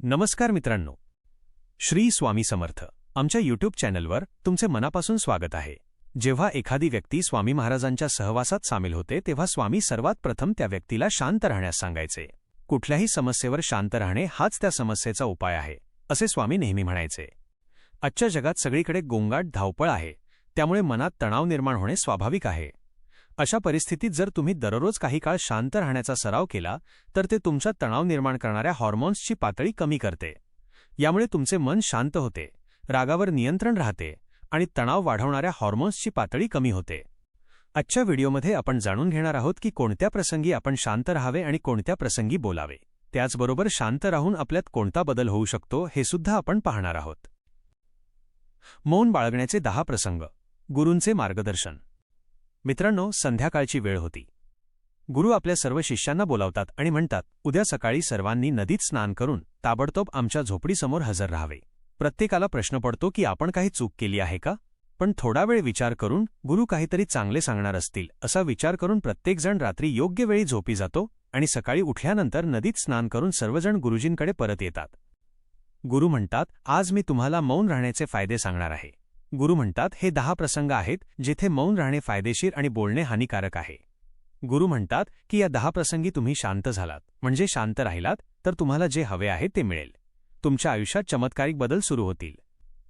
नमस्कार मित्रांनो, श्री स्वामी समर्थ आमच्या यूट्यूब चॅनलवर तुमचे मनापासून स्वागत आहे। जेव्हा एखादी व्यक्ती स्वामी महाराजांच्या सहवासात सामील होते तेव्हा स्वामी सर्वात प्रथम त्या व्यक्तीला शांत राहण्यास सांगायचे। कुठल्याही समस्येवर शांत राहणे हाच त्या समस्येचा उपाय आहे असे स्वामी नेहमी म्हणायचे। आजच्या जगात सगळीकडे गोंगाट धावपळ आहे, त्यामुळे मनात तणाव निर्माण होणे स्वाभाविक आहे। अशा परिस्थितीत जर तुम्ही दररोज काही काळ शांत राहण्याचा सराव केला तर ते तुमच्या तणाव निर्माण करणाऱ्या हॉर्मोन्सची पातळी कमी करते। यामुळे तुमचे मन शांत होते, रागावर नियंत्रण राहते आणि तणाव वाढवणाऱ्या हॉर्मोन्सची पातळी कमी होते। आजच्या व्हिडिओमध्ये आपण जाणून घेणार आहोत की कोणत्या प्रसंगी आपण शांत राहावे आणि कोणत्या प्रसंगी बोलावे। त्याचबरोबर शांत राहून आपल्यात कोणता बदल होऊ शकतो हे सुद्धा आपण पाहणार आहोत। मौन बाळगण्याचे 10 प्रसंग, गुरूंचे मार्गदर्शन। मित्रांनो, संध्याकाळची वेळ होती। गुरु आपल्या सर्व शिष्यांना बोलावतात आणि म्हणतात, उद्या सकाळी सर्वांनी नदीत स्नान करून ताबडतोब आमच्या झोपडीसमोर हजर राहावे। प्रत्येकाला प्रश्न पडतो की आपण काही चूक केली आहे का? पण थोडा वेळ विचार करून गुरु काहीतरी चांगले सांगणार असतील असा विचार करून प्रत्येकजण रात्री योग्य वेळी झोपी जातो आणि सकाळी उठल्यानंतर नदीत स्नान करून सर्वजण गुरुजींकडे परत येतात। गुरु म्हणतात, आज मी तुम्हाला मौन राहण्याचे फायदे सांगणार आहे। गुरु म्हणतात, हे 10 प्रसंग आहेत जेथे मौन राहणे फायदेशीर आणि बोलणे हानिकारक आहे। गुरु म्हणतात की या 10 प्रसंगी तुम्ही शांत झालात, म्हणजे शांत राहिलात तर तुम्हाला जे हवे आहे ते मिळेल। तुमच्या आयुष्यात चमत्कारिक बदल सुरू होतील।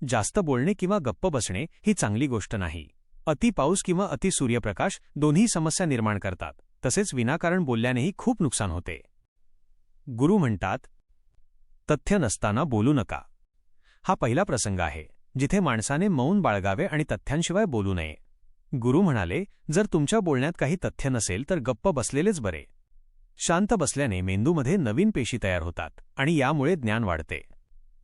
जास्त बोलणे किंवा गप्प बसणे ही चांगली गोष्ट नाही। अति पाऊस किंवा अति सूर्यप्रकाश दोन्ही समस्या निर्माण करतात, तसेच विनाकारण बोलल्यानेही खूप नुकसान होते। गुरु म्हणतात, तथ्य नसताना बोलू नका। हा पहिला प्रसंग आहे जिथे माणसाने मौन बाळगावे आणि तथ्यांशिवाय बोलू नये। गुरु म्हणाले, जर तुमच्या बोलण्यात काही तथ्य नसेल तर गप्प बसलेलेच बरे। शांत बसल्याने मेंदूमध्ये नवीन पेशी तयार होतात आणि यामुळे ज्ञान वाढते।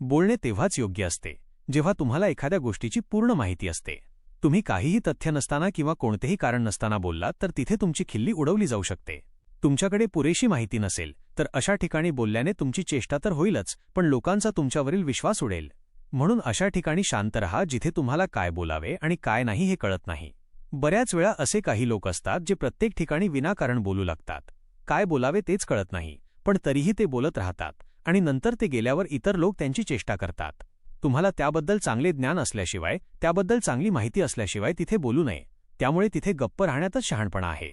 बोलणे तेव्हाच योग्य असते जेव्हा तुम्हाला एखाद्या गोष्टीची पूर्ण माहिती असते। तुम्ही काहीही तथ्य नसताना किंवा कोणतेही कारण नसताना बोललात तर तिथे तुमची खिल्ली उडवली जाऊ शकते। तुमच्याकडे पुरेशी माहिती नसेल तर अशा ठिकाणी बोलल्याने तुमची चेष्टा तर होईलच, पण लोकांचा तुमच्यावरील विश्वास उडेल। म्हणून अशा ठिकाणी शांत रहा जिथे तुम्हाला काय बोलावे आणि काय नाही हे कळत नाही। बऱ्याच वेळा असे काही लोक असतात जे प्रत्येक ठिकाणी विनाकारण बोलू लागतात। काय बोलावे तेच कळत नाही, पण तरीही ते बोलत राहतात आणि नंतर ते गेल्यावर इतर लोक त्यांची चेष्टा करतात। तुम्हाला त्याबद्दल चांगले ज्ञान असल्याशिवाय, त्याबद्दल चांगली माहिती असल्याशिवाय तिथे बोलू नये। त्यामुळे तिथे गप्प राहण्यातच शहाणपणा आहे।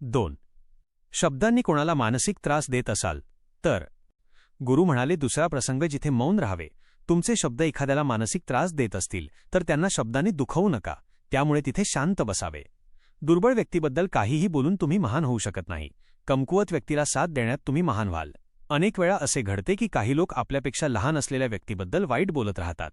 2. शब्दांनी कोणाला मानसिक त्रास देत असाल तर। गुरु म्हणाले, दुसरा प्रसंग जिथे मौन राहावे। तुमचे शब्द एखाद्याला मानसिक त्रास देत असतील तर त्यांना शब्दांनी दुखवू नका, त्यामुळे तिथे शांत बसावे। दुर्बळ व्यक्तीबद्दल काहीही बोलून तुम्ही महान होऊ शकत नाही। कमकुवत व्यक्तीला साथ देण्यात तुम्ही महान व्हाल। अनेक वेळा असे घडते की काही लोक आपल्यापेक्षा लहान असलेल्या व्यक्तीबद्दल वाईट बोलत राहतात।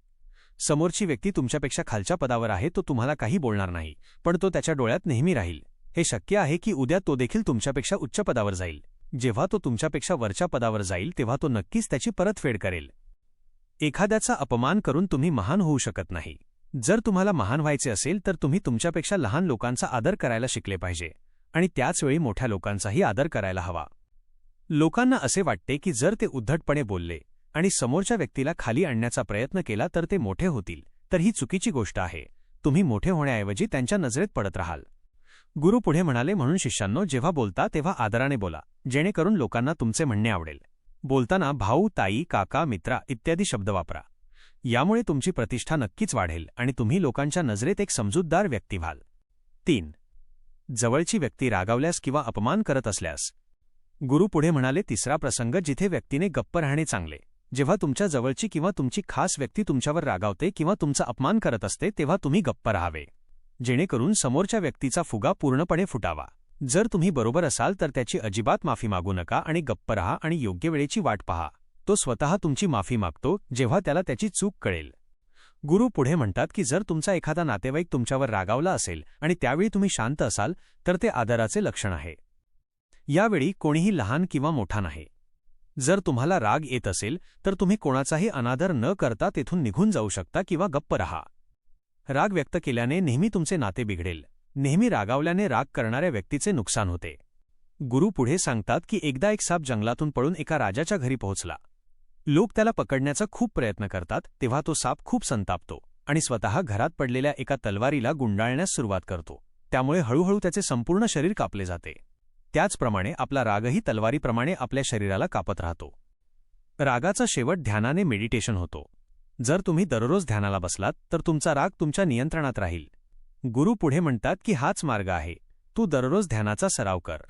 समोरची व्यक्ती तुमच्यापेक्षा खालच्या पदावर आहे, तो तुम्हाला काही बोलणार नाही, पण तो त्याच्या डोळ्यात नेहमी राहील। हे शक्य आहे की उद्या तो देखील तुमच्यापेक्षा उच्च पदावर जाईल। जेव्हा तो तुमच्यापेक्षा वरच्या पदावर जाईल तेव्हा तो नक्कीच त्याची परतफेड करेल। एखाद्याचा अपमान करून तुम्ही महान होऊ शकत नाही। जर तुम्हाला महान व्हायचे असेल तर तुम्ही तुमच्यापेक्षा लहान लोकांचा आदर करायला शिकले पाहिजे आणि त्याचवेळी मोठ्या लोकांचाही आदर करायला हवा। लोकांना असे वाटते की जर ते उद्धटपणे बोलले आणि समोरच्या व्यक्तीला खाली आणण्याचा प्रयत्न केला तर ते मोठे होतील, तर ही चुकीची गोष्ट आहे। तुम्ही मोठे होण्याऐवजी त्यांच्या नजरेत पडत राहाल। गुरु पुढे म्हणाले, म्हणून शिष्यांनो, जेव्हा बोलता तेव्हा आदराने बोला, जेणेकरून लोकांना तुमचे म्हणणे आवडेल। बोलताना भाऊ, ताई, काका, मित्रा इत्यादी शब्द वापरा। यामुळे तुमची प्रतिष्ठा नक्कीच वाढेल आणि तुम्ही लोकांच्या नजरेत एक समजूतदार व्यक्ती व्हाल। 3. जवळची व्यक्ती रागावल्यास किंवा अपमान करत असल्यास। गुरु पुढे म्हणाले, तिसरा प्रसंग जिथे व्यक्तीने गप्प राहणे चांगले। जेव्हा तुमच्या जवळची किंवा तुमची खास व्यक्ती तुमच्यावर रागावते किंवा तुमचा अपमान करत असते तेव्हा तुम्ही गप्प राहावे, जेणेकरून समोरच्या व्यक्तीचा फुगा पूर्णपणे फुटावा। जर तुम्ही बरोबर असाल तर त्याची अजिबात माफी मागू नका आणि गप्प रहा आणि योग्य वेळेची वाट पहा। तो स्वतः तुमची माफी मागतो जेव्हा त्याला त्याची चूक कळेल। गुरु पुढे म्हणतात की जर तुमचा एखादा नातेवाईक तुमच्यावर रागावला असेल आणि त्यावेळी तुम्ही शांत असाल तर ते आदराचे लक्षण आहे। यावेळी कोणीही लहान किंवा मोठा नाही। जर तुम्हाला राग येत असेल तर तुम्ही कोणाचाही अनादर न करता तेथून निघून जाऊ शकता किंवा गप्प रहा। राग व्यक्त केल्याने नेहमी तुमचे नाते बिघडेल। नेहमी रागावल्याने राग करणाऱ्या व्यक्तीचे नुकसान होते। गुरु पुढे सांगतात की एकदा एक साप जंगलातून पळून एका राजाच्या घरी पोहोचला। लोक त्याला पकडण्याचा खूप प्रयत्न करतात, तेव्हा तो साप खूप संतापतो आणि स्वतः घरात पडलेल्या एका तलवारीला गुंडाळण्यास सुरुवात करतो। त्यामुळे हळूहळू त्याचे संपूर्ण शरीर कापले जाते। त्याचप्रमाणे आपला रागही तलवारीप्रमाणे आपल्या शरीराला कापत राहतो। रागाचा शेवट ध्यानाने मेडिटेशन होतो. जर तुम्ही दररोज ध्यानाला बसलात तर तुमचा राग तुमच्या नियंत्रणात राहील. गुरु पुढे म्हणतात की हाच मार्ग आहे. तू दररोज ध्यानाचा सराव कर.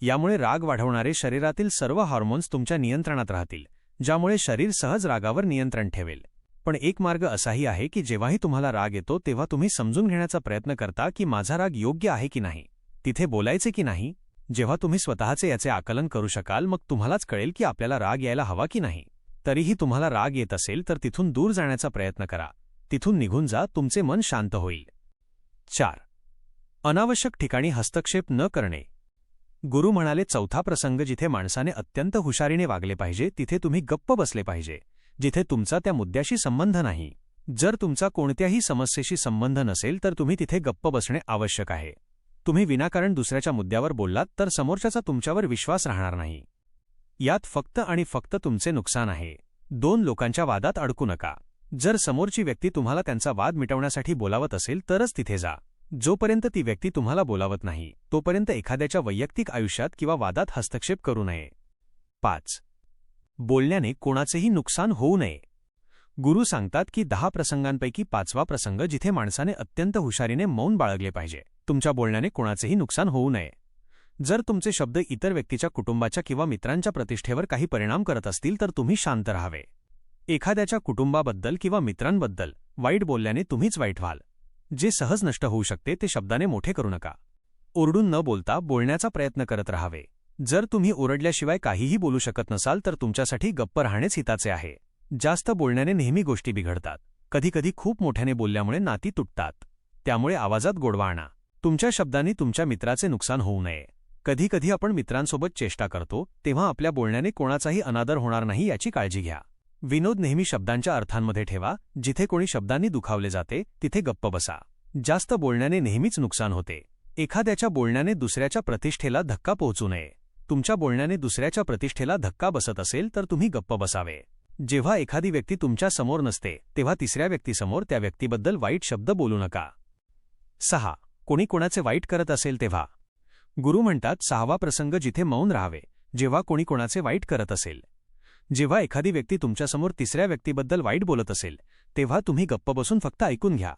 यामुळे राग वाढवणारे शरीरातील सर्व हार्मोन्स तुमच्या नियंत्रणात राहतील, ज्यामुळे शरीर सहज रागावर नियंत्रण ठेवेल. पण एक मार्ग असाही आहे की जेव्हाही तुम्हाला राग येतो तेव्हा तुम्ही समजून घेण्याचा प्रयत्न करता की माझा राग योग्य आहे की नाही, तिथे बोलायचे की नाही. जेव्हा तुम्ही स्वतःचे याचे आकलन करू शकाल मग तुम्हालाच कळेल की आपल्याला राग यायला हवा की नाही. तरीही तुम्हाला राग येत असेल तर तिथून दूर जाण्याचा प्रयत्न करा. तिथून निघून जा, तुमचे मन शांत होईल. 4. अनावश्यक ठिकाणी हस्तक्षेप न करणे. गुरु म्हणाले, चौथा प्रसंग, जिथे माणसाने अत्यंत हुशारीने वागले पाहिजे तिथे तुम्ही गप्प बसले पाहिजे, जिथे तुमचा त्या मुद्द्याशी संबंध नाही. जर तुमचा कोणत्याही समस्येशी संबंध नसेल तर तुम्ही तिथे गप्प बसणे आवश्यक आहे. तुम्ही विनाकारण दुसऱ्याच्या मुद्द्यावर बोललात तर समोरच्याचा तुमच्यावर विश्वास राहणार नाही. यात फक्त आणि फक्त तुमचे नुकसान आहे. 2 लोकांच्या वादात अडकू नका. जर समोरची व्यक्ती तुम्हाला त्यांचा वाद मिटवण्यासाठी बोलावत असेल तरच तिथे जा. जोपर्यंत ती व्यक्ती तुम्हाला बोलावत नाही तोपर्यंत एखाद्याच्या वैयक्तिक आयुष्यात किंवा वादात हस्तक्षेप करू नये. 5. बोलण्याने कोणाचेही नुकसान होऊ नये. गुरु सांगतात की 10 प्रसंगांपैकी 5वा प्रसंग, जिथे माणसाने अत्यंत हुशारीने मौन बाळगले पाहिजे. तुमच्या बोलण्याने कोणाचेही नुकसान होऊ नये. जर तुमचे शब्द इतर व्यक्तीच्या कुटुंबाच्या किंवा मित्रांच्या प्रतिष्ठेवर काही परिणाम करत असतील तर तुम्ही शांत राहावे. एखाद्याच्या कुटुंबाबद्दल किंवा मित्रांबद्दल वाईट बोलल्याने तुम्हीच वाईट व्हाल. जे सहज नष्ट होऊ शकते ते शब्दाने मोठे करू नका. ओरडून न बोलता बोलण्याचा प्रयत्न करत राहावे. जर तुम्ही ओरडल्याशिवाय काहीही बोलू शकत नसाल तर तुमच्यासाठी गप्प राहणेच हिताचे आहे. जास्त बोलण्याने नेहमी गोष्टी बिघडतात. कधीकधी खूप मोठ्याने बोलल्यामुळे नाती तुटतात. त्यामुळे आवाजात गोडवा आणा. तुमच्या शब्दांनी तुमच्या मित्राचे नुकसान होऊ नये. कधीकधी आपण मित्रांसोबत चेष्टा करतो तेव्हा आपल्या बोलण्याने कोणाचाही अनादर होणार नाही याची काळजी घ्या. विनोद नेहमी शब्दांच्या अर्थांमध्ये ठेवा. जिथे कोणी शब्दांनी दुखावले जाते तिथे गप्प बसा. जास्त बोलण्याने नेहमीच नुकसान होते. एखाद्याच्या बोलण्याने दुसऱ्याच्या प्रतिष्ठेला धक्का पोहोचू नये. तुमच्या बोलण्याने दुसऱ्याच्या प्रतिष्ठेला धक्का बसत असेल तर तुम्ही गप्प बसावे. जेव्हा एखादी व्यक्ती तुमच्या समोर नसते तेव्हा तिसऱ्या व्यक्तीसमोर त्या व्यक्तीबद्दल वाईट शब्द बोलू नका. 6. कोणी कोणाचे वाईट करत असेल तेव्हा. गुरु म्हणतात, 6वा प्रसंग, जिथे मौन राहावे. जेव्हा कोणी कोणाचे वाईट करत असेल. जेव्हा एखादी व्यक्ती तुमच्यासमोर तिसऱ्या व्यक्तीबद्दल वाईट बोलत असेल तेव्हा तुम्ही गप्प बसून फक्त ऐकून घ्या.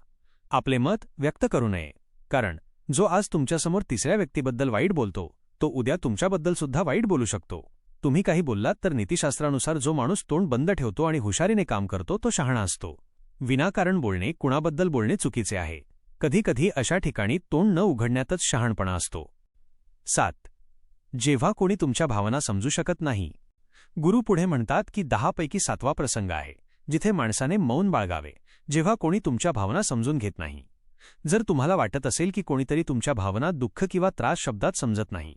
आपले मत व्यक्त करू नये. कारण जो आज तुमच्यासमोर तिसऱ्या व्यक्तीबद्दल वाईट बोलतो तो उद्या तुमच्याबद्दल सुद्धा वाईट बोलू शकतो. तुम्ही काही बोललात तर नीतिशास्त्रानुसार जो माणूस तोंड बंद ठेवतो आणि हुशारीने काम करतो तो शहाणा असतो. विनाकारण बोलणे, कुणाबद्दल बोलणे चुकीचे आहे. कधीकधी अशा ठिकाणी तोंड न उघडण्यातच शहाणपणा असतो. 7. जेव्हा कोणी तुमच्या भावना समजू शकत नाही. गुरु पुढे म्हणतात की 10 पैकी 7वा प्रसंग आहे, जिथे माणसाने मौन बाळगावे. जेव्हा कोणी तुमच्या भावना समजून घेत नाही. जर तुम्हाला वाटत असेल की कोणीतरी तुमच्या भावना, दुःख किंवा त्रास शब्दात समजत नाही,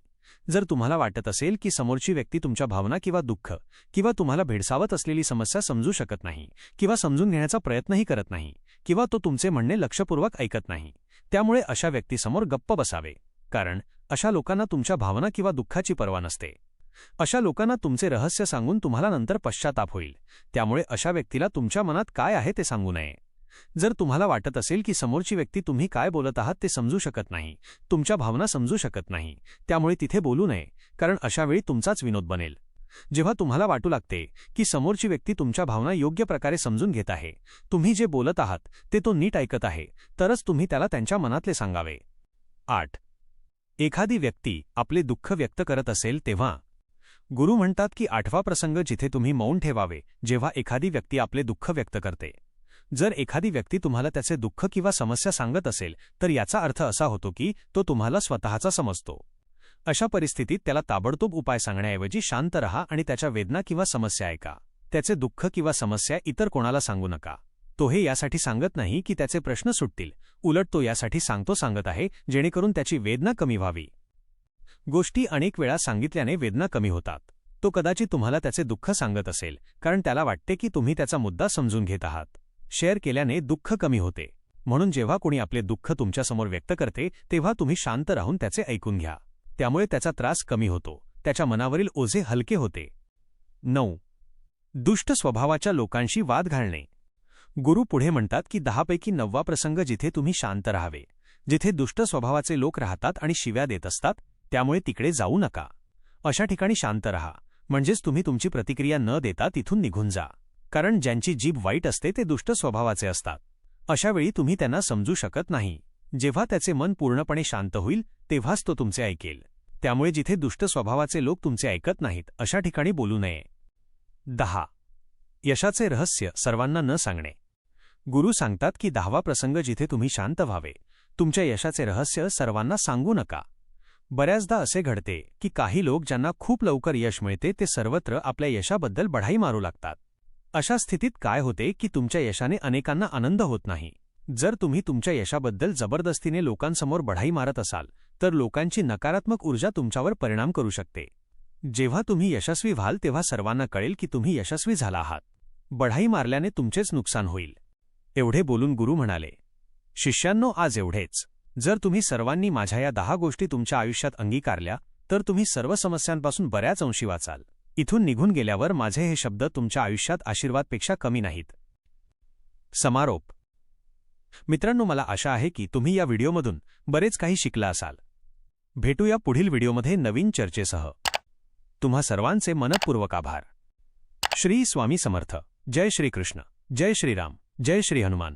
जर तुम्हाला वाटत असेल की समोरची व्यक्ती तुमच्या भावना किंवा दुःख किंवा तुम्हाला भेडसावत असलेली समस्या समजू शकत नाही किंवा समजून घेण्याचा प्रयत्नही करत नाही किंवा तो तुमचे म्हणणे लक्षपूर्वक ऐकत नाही, त्यामुळे अशा व्यक्तीसमोर गप्प बसावे. कारण अशा लोकांना तुमच्या भावना किंवा दुःखाची पर्वा नसते. अशा लोकांना तुमचे रहस्य सांगून तुम्हाला नंतर पश्चाताप होईल. त्यामुळे अशा व्यक्तीला तुमच्या मनात काय आहे ते सांगू नये. जर तुम्हाला वाटत असेल की समोरची व्यक्ती तुम्ही काय बोलत आहात ते समजू शकत नाही, तुमच्या भावना समजू शकत नाही, त्यामुळे तिथे बोलू नये. कारण अशावेळी तुमचाच विनोद बनेल. जेव्हा तुम्हाला वाटू लागते की समोरची व्यक्ती तुमच्या भावना योग्य प्रकारे समजून घेत आहे, तुम्ही जे बोलत आहात ते तो नीट ऐकत आहे, तरच तुम्ही त्याला त्यांच्या मनातले सांगावे. 8. एखादी व्यक्ती आपले दुःख व्यक्त करत असेल तेव्हा. गुरु म्हणतात की 8वा प्रसंग, जिथे तुम्ही मौन ठेवावे. जेव्हा एखादी व्यक्ती आपले दुःख व्यक्त करते. जर एखादी व्यक्ती तुम्हाला त्याचे दुःख किंवा समस्या सांगत असेल तर याचा अर्थ असा होतो की तो तुम्हाला स्वतःचा समजतो. अशा परिस्थितीत त्याला ताबडतोब उपाय सांगण्याऐवजी शांत रहा आणि त्याच्या वेदना किंवा समस्या ऐका. त्याचे दुःख किंवा समस्या इतर कोणाला सांगू नका. तो हे यासाठी सांगत नाही की त्याचे प्रश्न सुटतील, उलट तो यासाठी सांगत आहे जेणेकरून त्याची वेदना कमी व्हावी. गोष्टी अनेक वेळा सांगितल्याने वेदना कमी होतात. तो कदाचित तुम्हाला त्याचे दुःख सांगत असेल कारण त्याला वाटते की तुम्ही त्याचा मुद्दा समजून घेत आहात. शेअर केल्याने दुःख कमी होते. म्हणून जेव्हा कोणी आपले दुःख तुमच्यासमोर व्यक्त करते तेव्हा तुम्ही शांत राहून त्याचे ऐकून घ्या. त्यामुळे त्याचा त्रास कमी होतो, त्याच्या मनावरील ओझे हलके होते. 9. दुष्ट स्वभावाच्या लोकांशी वाद घालणे. गुरु पुढे म्हणतात की 10 पैकी 9वा प्रसंग, जिथे तुम्ही शांत राहावे. जिथे दुष्ट स्वभावाचे लोक राहतात आणि शिव्या देत असतात त्यामुळे तिकडे जाऊ नका. अशा ठिकाणी शांत रहा. म्हणजेच तुम्ही तुमची प्रतिक्रिया न देता तिथून निघून जा. कारण ज्यांची जीभ वाईट असते ते दुष्ट स्वभावाचे असतात. अशावेळी तुम्ही त्यांना समजू शकत नाही. जेव्हा त्याचे मन पूर्णपणे शांत होईल तेव्हाच तो तुमचे ऐकेल. त्यामुळे जिथे दुष्ट स्वभावाचे लोक तुमचे ऐकत नाहीत अशा ठिकाणी बोलू नये. 10. यशाचे रहस्य सर्वांना न सांगणे. गुरु सांगतात की 10वा प्रसंग जिथे तुम्ही शांत व्हावे. तुमच्या यशाचे रहस्य सर्वांना सांगू नका. बऱ्याचदा असे घडते की काही लोक ज्यांना खूप लवकर यश मिळते ते सर्वत्र आपल्या यशाबद्दल बढाई मारू लागतात. अशा स्थितीत काय होते की तुमच्या यशाने अनेकांना आनंद होत नाही. जर तुम्ही तुमच्या यशाबद्दल जबरदस्तीने लोकांसमोर बढाई मारत असाल तर लोकांची नकारात्मक ऊर्जा तुमच्यावर परिणाम करू शकते. जेव्हा तुम्ही यशस्वी व्हाल तेव्हा सर्वांना कळेल की तुम्ही यशस्वी झाला आहात. बढाई मारल्याने तुमचेच नुकसान होईल. एवढे बोलून गुरु म्हणाले, शिष्यांनो, आज एवढेच. जर तुम्ही सर्वांनी माझ्या या 10 गोष्टी तुमच्या आयुष्यात अंगीकारल्या तर तुम्ही सर्व समस्यांपासून बऱ्याच अंशी वाचाल. इथून निघून गेल्यावर माझे हे शब्द तुमच्या आयुष्यात आशीर्वादपेक्षा कमी नाहीत. समारोप. मित्रांनो, मला आशा आहे की तुम्ही या व्हिडिओमधून बरेच काही शिकला असाल. भेटूया पुढील व्हिडिओमध्ये नवीन चर्चेसह. तुम्हा सर्वांचे मनःपूर्वक आभार. श्री स्वामी समर्थ. जय श्री कृष्ण. जय श्रीराम. जय श्री हनुमान.